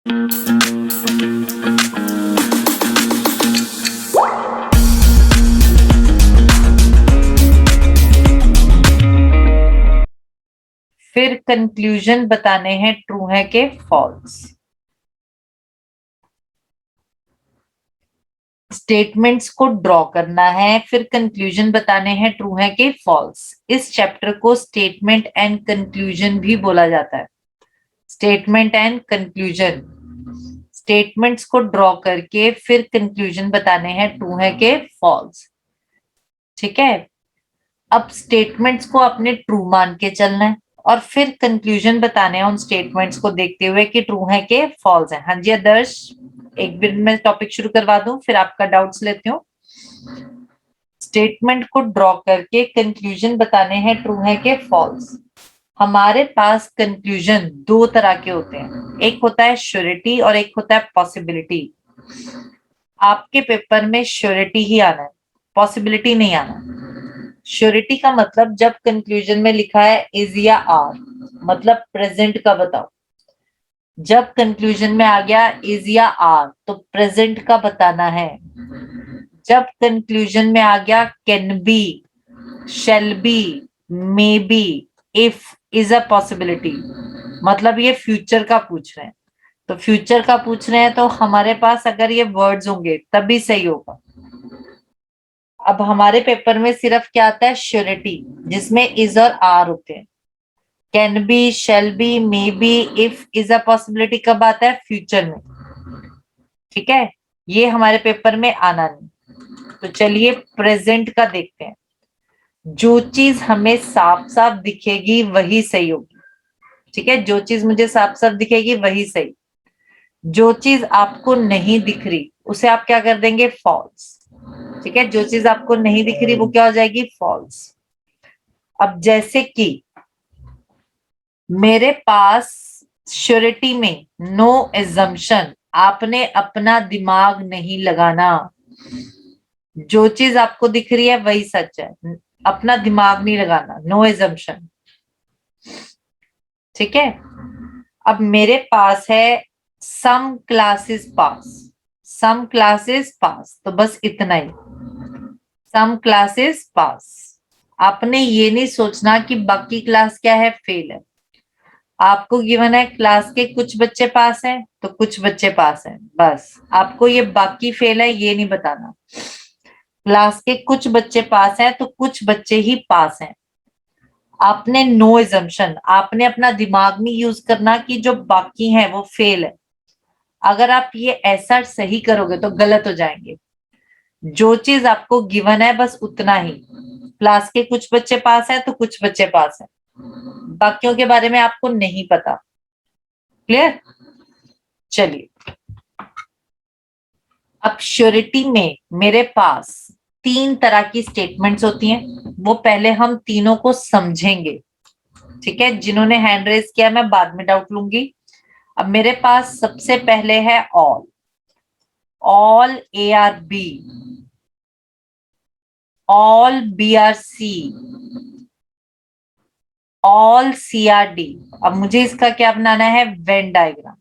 फिर कंक्लूजन बताने हैं ट्रू है कि फॉल्स। स्टेटमेंट्स को ड्रॉ करना है, फिर कंक्लूजन बताने हैं ट्रू है कि फॉल्स। इस चैप्टर को स्टेटमेंट एंड कंक्लूजन भी बोला जाता है। स्टेटमेंट एंड कंक्लूजन, स्टेटमेंट्स को ड्रॉ करके फिर कंक्लूजन बताने हैं ट्रू है कि फॉल्स। ठीक है, अब स्टेटमेंट्स को अपने ट्रू मान के चलना है और फिर कंक्लूजन बताने हैं उन स्टेटमेंट्स को देखते हुए कि ट्रू है कि फॉल्स है। हाँ जी आदर्श, एक मिनट में टॉपिक शुरू करवा दूं फिर आपका डाउट्स लेती हूँ। स्टेटमेंट को ड्रॉ करके कंक्लूजन बताने हैं ट्रू है कि फॉल्स। हमारे पास कंक्लूजन दो तरह के होते हैं, एक होता है श्योरिटी और एक होता है पॉसिबिलिटी। आपके पेपर में श्योरिटी ही आना है, पॉसिबिलिटी नहीं आना। श्योरिटी का मतलब जब कंक्लूजन में लिखा है इज या आर, मतलब प्रेजेंट का बताओ। जब कंक्लूजन में आ गया इज या आर तो प्रेजेंट का बताना है। जब कंक्लूजन में आ गया can be, shall be, may be, if, is a possibility, मतलब ये फ्यूचर का पूछ रहे हैं। तो फ्यूचर का पूछ रहे हैं तो हमारे पास अगर ये वर्ड्स होंगे तभी सही होगा। अब हमारे पेपर में सिर्फ क्या आता है श्योरिटी, जिसमें इज और आर होते हैं। Can be, shall be, may be, if, is a possibility कब आता है? फ्यूचर में। ठीक है, ये हमारे पेपर में आना नहीं। तो चलिए प्रेजेंट का देखते हैं। जो चीज हमें साफ साफ दिखेगी वही सही होगी। ठीक है, जो चीज मुझे साफ साफ दिखेगी वही सही। जो चीज आपको नहीं दिख रही उसे आप क्या कर देंगे? फॉल्स। ठीक है, जो चीज आपको नहीं दिख रही वो क्या हो जाएगी? फॉल्स। अब जैसे कि मेरे पास श्योरिटी में नो एजम्पशन, आपने अपना दिमाग नहीं लगाना। जो चीज आपको दिख रही है वही सच है, अपना दिमाग नहीं लगाना, नो एजम्पशन। ठीक है, अब मेरे पास है सम क्लासेस पास, सम क्लासेस पास, तो बस इतना ही, सम क्लासेस पास। आपने ये नहीं सोचना कि बाकी क्लास क्या है? फेल है। आपको गिवन है क्लास के कुछ बच्चे पास हैं तो कुछ बच्चे पास हैं, बस आपको ये बाकी फेल है ये नहीं बताना। क्लास के कुछ बच्चे पास हैं तो कुछ बच्चे ही पास हैं। आपने नो एजम्पशन, आपने अपना दिमाग नहीं यूज करना कि जो बाकी हैं वो फेल है। अगर आप ये ऐसा सही करोगे तो गलत हो जाएंगे। जो चीज आपको गिवन है बस उतना ही, क्लास के कुछ बच्चे पास हैं तो कुछ बच्चे पास हैं, बाकियों के बारे में आपको नहीं पता। क्लियर? चलिए, अब श्योरिटी में मेरे पास तीन तरह की स्टेटमेंट्स होती हैं, वो पहले हम तीनों को समझेंगे। ठीक है, जिन्होंने हैंड रेज किया मैं बाद में डाउट लूंगी। अब मेरे पास सबसे पहले है all, all A are B, all B are C, all C are D. अब मुझे इसका क्या बनाना है? Venn diagram.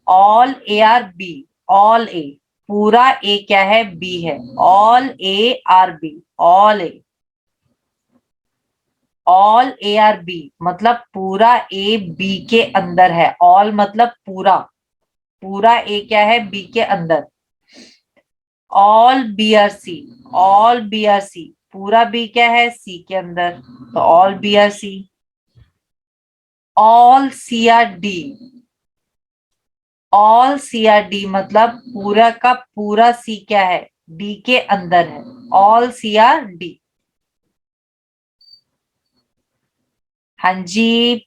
All A are B, all A, पूरा ए क्या है? बी है। All A are B, all A, all A are B मतलब पूरा ए बी के अंदर है। ऑल मतलब पूरा, पूरा ए क्या है? बी के अंदर। All B are C, all B are C, पूरा बी क्या है? सी के अंदर, तो all B are C. All C are D, all C are D मतलब पूरा का पूरा सी क्या है? डी के अंदर है, ऑल सी आर डी। हाँ जी,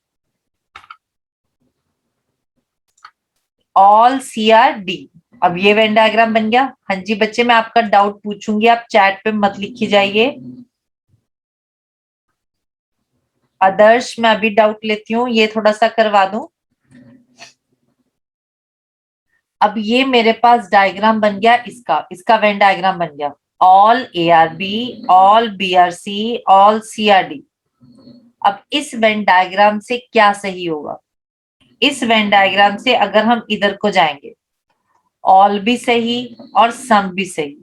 ऑल सी आर डी। अब ये वेन डायग्राम बन गया। हाँ जी बच्चे, मैं आपका डाउट पूछूंगी, आप चैट पे मत लिखी जाइए। आदर्श, मैं अभी डाउट लेती हूँ, ये थोड़ा सा करवा दूं। अब ये मेरे पास डायग्राम बन गया, इसका इसका वेन डायग्राम बन गया। All A are B, all B are C, all C are D. अब इस वेन डायग्राम से क्या सही होगा? इस वेन डायग्राम से अगर हम इधर को जाएंगे, ऑल भी सही और सम भी सही।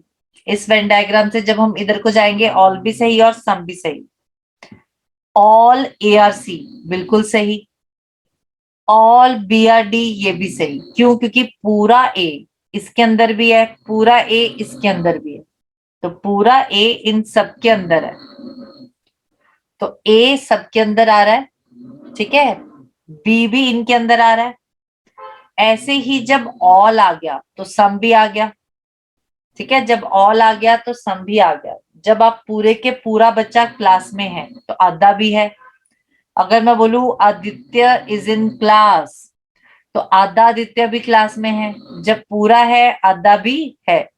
इस वेन डायग्राम से जब हम इधर को जाएंगे, ऑल भी सही और सम भी सही। ऑल ARC बिल्कुल सही, ऑल BRD ये भी सही। क्यों? क्योंकि पूरा A इसके अंदर भी है, पूरा A इसके अंदर भी है, तो पूरा A इन सब के अंदर है, तो A सबके अंदर आ रहा है, ठीक है, B भी इनके अंदर आ रहा है। ऐसे ही जब ऑल आ गया तो सम भी आ गया, ठीक है, जब ऑल आ गया तो सम भी आ गया। जब आप पूरे के पूरा बच्चा क्लास में है तो आधा भी है। अगर मैं बोलूं आदित्य इज इन क्लास, तो आधा आदित्य भी क्लास में है। जब पूरा है आधा भी है,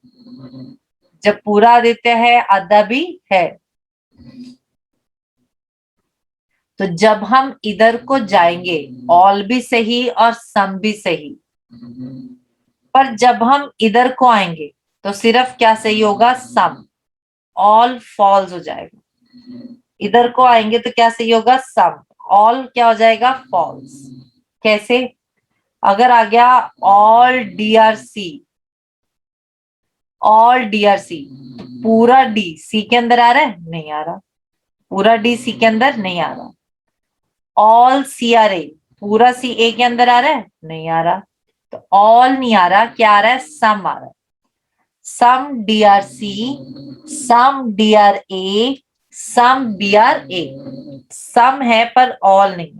जब पूरा आदित्य है आधा भी है। तो जब हम इधर को जाएंगे, ऑल भी सही और सम भी सही, पर जब हम इधर को आएंगे तो सिर्फ क्या सही होगा? सम। ऑल फॉल्स हो जाएगा। इधर को आएंगे तो क्या सही होगा? सम। ऑल क्या हो जाएगा? फॉल्स। कैसे? अगर आ गया ऑल DRC, ऑल DRC, पूरा D C के अंदर आ रहा है? नहीं आ रहा। पूरा D C के अंदर नहीं आ रहा। ऑल CRA, पूरा C A के अंदर आ रहा है? नहीं आ रहा। तो ऑल नहीं आ रहा, क्या आ रहा है? सम आ रहा है। सम DRC, सम DRA, सम BRA। सम है पर ऑल नहीं,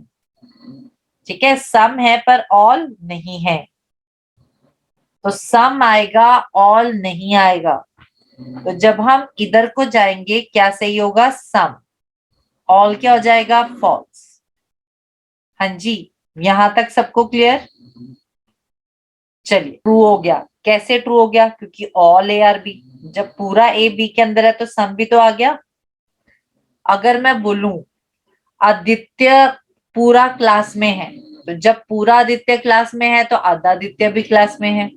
ठीक है, सम है पर ऑल नहीं है। तो सम आएगा, ऑल नहीं आएगा। तो जब हम इधर को जाएंगे क्या सही होगा? सम। ऑल क्या हो जाएगा? फॉल्स। हाँ जी, यहां तक सबको क्लियर? चलिए, ट्रू हो गया। कैसे ट्रू हो गया? क्योंकि ऑल ARB, जब पूरा A B के अंदर है तो सम भी तो आ गया। अगर मैं बोलूं आदित्य पूरा क्लास में है, तो जब पूरा आदित्य क्लास में है तो आधा आदित्य भी क्लास में है।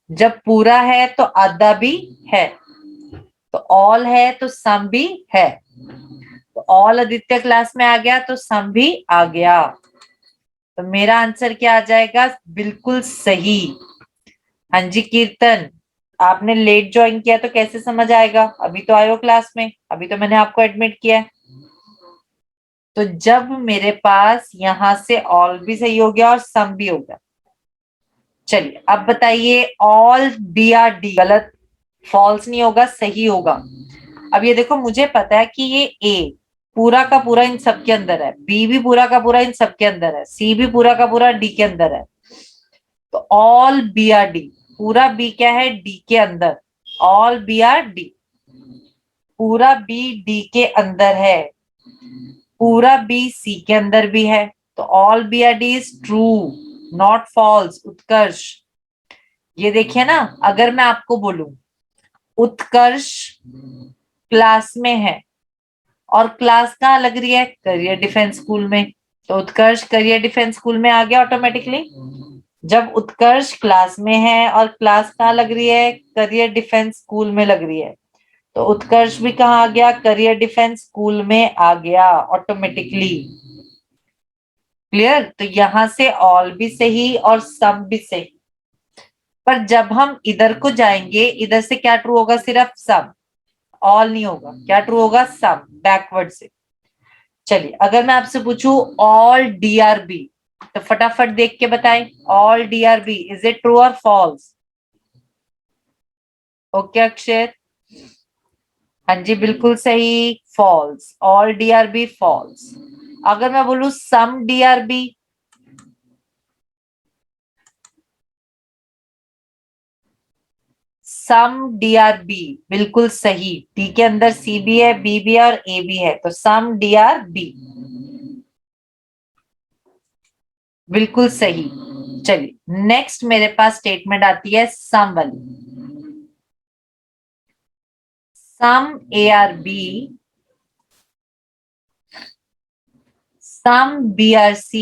जब पूरा है तो आधा भी है, तो ऑल है तो सम भी है। तो ऑल आदित्य क्लास में आ गया तो सम भी आ गया। तो मेरा आंसर क्या आ जाएगा? बिल्कुल सही। हाँ जी कीर्तन, आपने लेट ज्वाइन किया तो कैसे समझ आएगा? अभी तो आयो क्लास में, अभी तो मैंने आपको एडमिट किया है। तो जब मेरे पास यहां से ऑल भी सही हो गया और सम भी हो गया, चलिए अब बताइए ऑल BRD गलत, फॉल्स नहीं होगा, सही होगा। अब ये देखो, मुझे पता है कि ये A पूरा का पूरा इन सब के अंदर है, B भी पूरा का पूरा इन सब के अंदर है, C भी पूरा का पूरा D के अंदर है। तो ऑल BRD, पूरा B क्या है? D के अंदर। ऑल BRD, पूरा B D के अंदर है, पूरा B C के अंदर भी है। तो all BRD is true, not false. Utkarsh, ये देखिए ना, अगर मैं आपको बोलूं उत्कर्ष क्लास में है और क्लास कहाँ लग रही है? करियर डिफेंस स्कूल में, तो उत्कर्ष करियर डिफेंस स्कूल में आ गया ऑटोमेटिकली। जब उत्कर्ष क्लास में है और क्लास कहाँ लग रही है? करियर डिफेंस स्कूल में लग रही है, तो उत्कर्ष भी कहाँ आ गया? करियर डिफेंस स्कूल में आ गया ऑटोमेटिकली। क्लियर? तो यहां से ऑल भी सही और सम भी सही, पर जब हम इधर को जाएंगे इधर से क्या ट्रू होगा? सिर्फ सम, ऑल नहीं होगा। क्या ट्रू होगा? सम, बैकवर्ड से। चलिए, अगर मैं आपसे पूछूं ऑल DRB, तो फटाफट देख के बताएं, all DRB is it true और फॉल्स? ओके अक्षय, हाँ जी बिल्कुल सही, फॉल्स। All DRB false. अगर मैं बोलूं सम DRB, सम DRB बिल्कुल सही। डी के अंदर C भी है, B भी है और A भी है, तो सम DRB बिल्कुल सही। चलिए, नेक्स्ट मेरे पास स्टेटमेंट आती है सम वाली। सम ARB, सम BRC,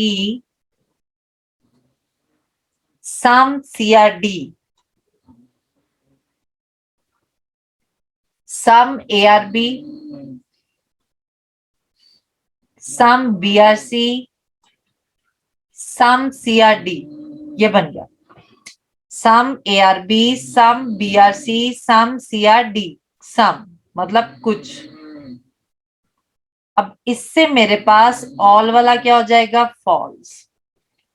सम CRD, सम ARB, सम BRC, सम CRD, ये बन गया सम ARB, सम BRC, सम CRD, सम मतलब कुछ। अब इससे मेरे पास ऑल वाला क्या हो जाएगा, फॉल्स।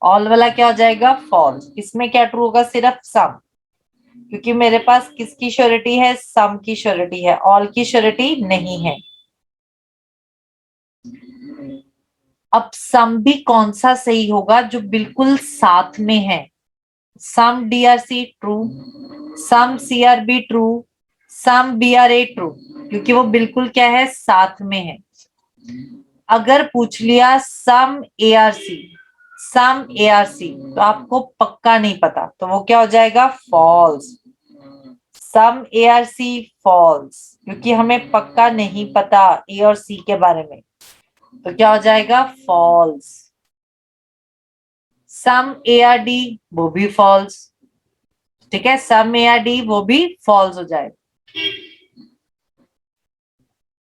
ऑल वाला क्या हो जाएगा, फॉल्स। इसमें क्या ट्रू होगा, सिर्फ सम, क्योंकि मेरे पास किसकी श्योरिटी है, सम की श्योरिटी है, ऑल की श्योरिटी नहीं है। अब सम भी कौन सा सही होगा, जो बिल्कुल साथ में है। सम DRC ट्रू, सम CRB ट्रू, सम BRA ट्रू, क्योंकि वो बिल्कुल क्या है, साथ में है। अगर पूछ लिया सम ARC, सम ARC, तो आपको पक्का नहीं पता, तो वो क्या हो जाएगा, फॉल्स। सम ARC फॉल्स, क्योंकि हमें पक्का नहीं पता A और C के बारे में, तो क्या हो जाएगा, फॉल्स। सम ARD, वो भी फॉल्स। ठीक है, सम ARD वो भी फॉल्स हो जाएगा।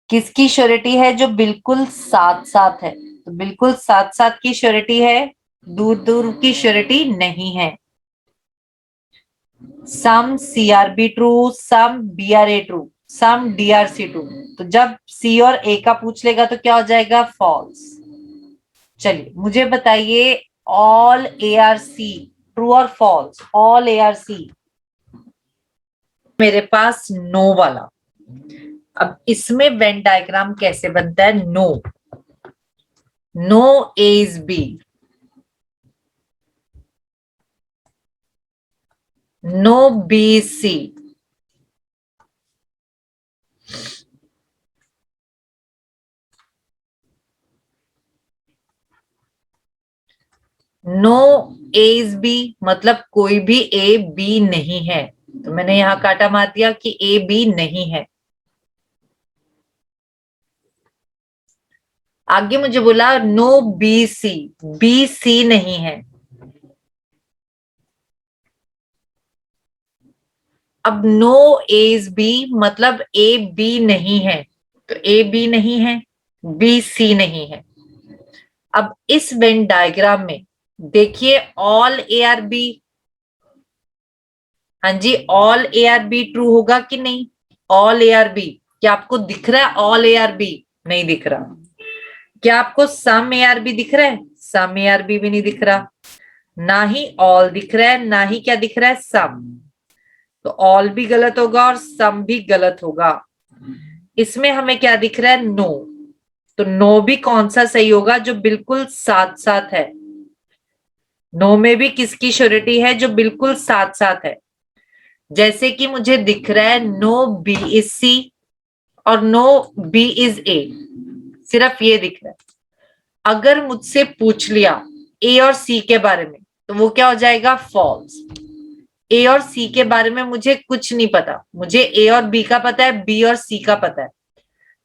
किसकी श्योरिटी है, जो बिल्कुल साथ साथ है, तो बिल्कुल साथ साथ की श्योरिटी है, दूर दूर की श्योरिटी नहीं है। सम CRB ट्रू, सम BRA ट्रू, सम DRC ट्रू, तो जब C और A का पूछ लेगा तो क्या हो जाएगा, फॉल्स। चलिए मुझे बताइए, ऑल ARC ट्रू और फॉल्स। ऑल ARC मेरे पास नो वाला। अब इसमें वेन डायग्राम कैसे बनता है, no, no A is B, no B is C, no A is B, मतलब कोई भी A B नहीं है, तो मैंने यहां काटा मार दिया कि A B नहीं है। आगे मुझे बोला नो BC, BC नहीं है। अब नो A is B, मतलब A B नहीं है, तो A B नहीं है, B C नहीं है। अब इस वेन डायग्राम में देखिए, ऑल ARB, हाँ जी, ऑल ARB ट्रू होगा कि नहीं, ऑल ARB, क्या आपको दिख रहा है ऑल ARB, नहीं दिख रहा। क्या आपको सम ARB दिख रहा है, सम ARB भी नहीं दिख रहा, ना ही ऑल दिख रहा है, ना ही क्या दिख रहा है, सम। तो ऑल भी गलत होगा और सम भी गलत होगा। इसमें हमें क्या दिख रहा है, नो, तो नो भी कौन सा सही होगा, जो बिल्कुल साथ साथ है। नो में भी किसकी श्योरिटी है, जो बिल्कुल साथ साथ है। जैसे कि मुझे दिख रहा है नो B is C और नो B is A, सिर्फ ये दिख रहा है। अगर मुझसे पूछ लिया A और C के बारे में, तो वो क्या हो जाएगा, फॉल्स। A और C के बारे में मुझे कुछ नहीं पता, मुझे A और B का पता है, B और C का पता है,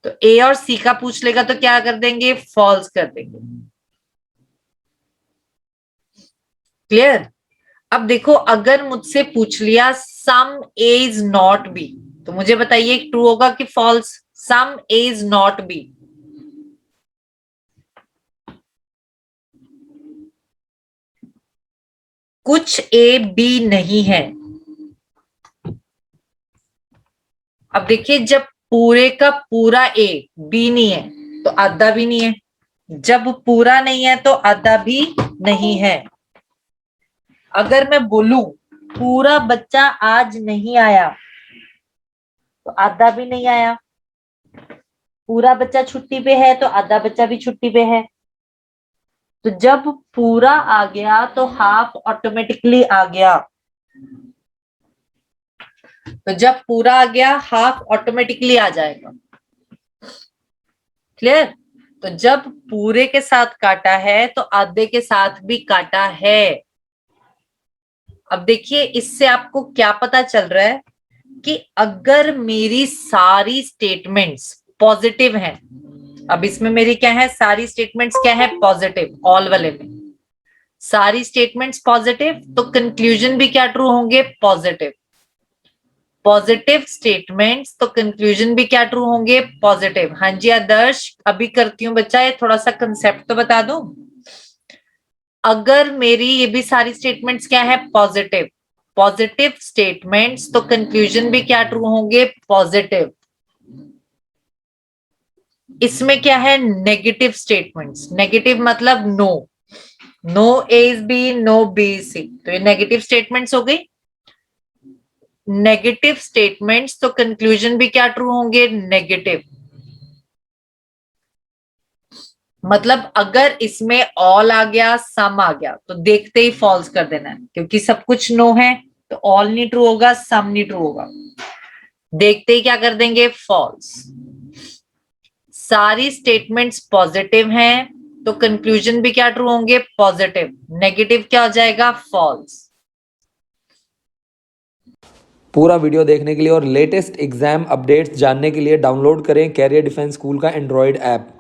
तो A और C का पूछ लेगा तो क्या कर देंगे, फॉल्स कर देंगे। क्लियर। अब देखो, अगर मुझसे पूछ लिया सम A is not B, तो मुझे बताइए ट्रू होगा कि false, some A is not B। कुछ A B नहीं है। अब देखिए, जब पूरे का पूरा A B नहीं है, तो आधा भी नहीं है, जब पूरा नहीं है तो आधा भी नहीं है। अगर मैं बोलूं पूरा बच्चा आज नहीं आया, तो आधा भी नहीं आया। पूरा बच्चा छुट्टी पे है, तो आधा बच्चा भी छुट्टी पे है। तो जब पूरा आ गया तो हाफ ऑटोमेटिकली आ गया। तो जब पूरा आ गया, हाफ ऑटोमेटिकली आ जाएगा। क्लियर। तो जब पूरे के साथ काटा है तो आधे के साथ भी काटा है। अब देखिए, इससे आपको क्या पता चल रहा है कि अगर मेरी सारी स्टेटमेंट्स पॉजिटिव हैं, अब इसमें मेरी क्या है, सारी स्टेटमेंट्स क्या है, पॉजिटिव, ऑल वाले में सारी स्टेटमेंट्स पॉजिटिव, तो कंक्लूजन भी क्या ट्रू होंगे, पॉजिटिव। पॉजिटिव स्टेटमेंट्स, तो कंक्लूजन भी क्या ट्रू होंगे, पॉजिटिव। हाँ जी आदर्श, अभी करती हूँ बच्चा, ये थोड़ा सा कंसेप्ट तो बता दूं। अगर मेरी ये भी सारी स्टेटमेंट्स क्या है, पॉजिटिव, पॉजिटिव स्टेटमेंट्स, तो कंक्लूजन भी क्या ट्रू होंगे, पॉजिटिव। इसमें क्या है, नेगेटिव स्टेटमेंट्स, नेगेटिव मतलब no, no A is B, no B is C, तो ये नेगेटिव स्टेटमेंट्स हो गई। नेगेटिव स्टेटमेंट्स, तो कंक्लूजन भी क्या ट्रू होंगे, नेगेटिव। मतलब अगर इसमें ऑल आ गया, सम आ गया, तो देखते ही फॉल्स कर देना है, क्योंकि सब कुछ नो है, तो ऑल नहीं ट्रू होगा, सम नहीं ट्रू होगा, देखते ही क्या कर देंगे, फॉल्स। सारी स्टेटमेंट्स पॉजिटिव हैं, तो कंक्लूजन भी क्या ट्रू होंगे, पॉजिटिव। नेगेटिव क्या हो जाएगा, फॉल्स। पूरा वीडियो देखने के लिए और लेटेस्ट एग्जाम अपडेट्स जानने के लिए डाउनलोड करें कैरियर डिफेंस स्कूल का एंड्रॉयड ऐप।